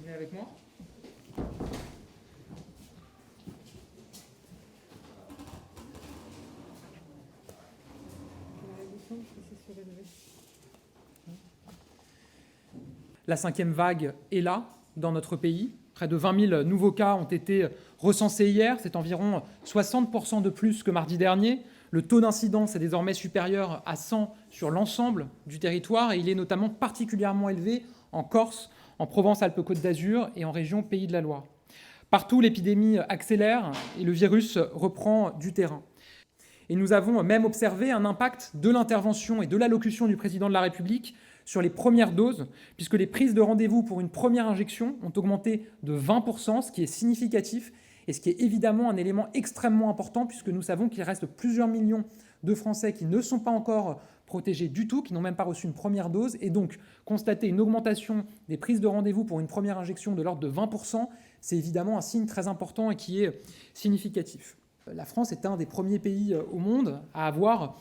venez avec moi. La cinquième vague est là, dans notre pays. Près de 20 000 nouveaux cas ont été recensés hier. C'est environ 60% de plus que mardi dernier. Le taux d'incidence est désormais supérieur à 100 sur l'ensemble du territoire et il est notamment particulièrement élevé en Corse, en Provence-Alpes-Côte d'Azur et en région Pays de la Loire. Partout, l'épidémie accélère et le virus reprend du terrain. Et nous avons même observé un impact de l'intervention et de l'allocution du président de la République sur les premières doses, puisque les prises de rendez-vous pour une première injection ont augmenté de 20%, ce qui est significatif et ce qui est évidemment un élément extrêmement important, puisque nous savons qu'il reste plusieurs millions de Français qui ne sont pas encore protégés du tout, qui n'ont même pas reçu une première dose, et donc constater une augmentation des prises de rendez-vous pour une première injection de l'ordre de 20%, c'est évidemment un signe très important et qui est significatif. La France est un des premiers pays au monde à avoir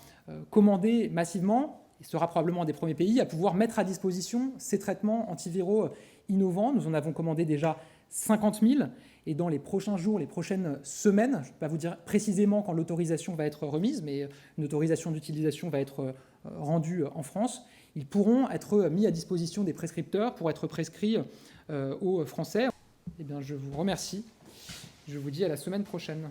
commandé massivement, et sera probablement un des premiers pays à pouvoir mettre à disposition ces traitements antiviraux innovants. Nous en avons commandé déjà 50 000, et dans les prochains jours, les prochaines semaines, je ne peux pas vous dire précisément quand l'autorisation va être remise, mais une autorisation d'utilisation va être rendue en France, ils pourront être mis à disposition des prescripteurs pour être prescrits aux Français. Eh bien, je vous remercie. Je vous dis à la semaine prochaine.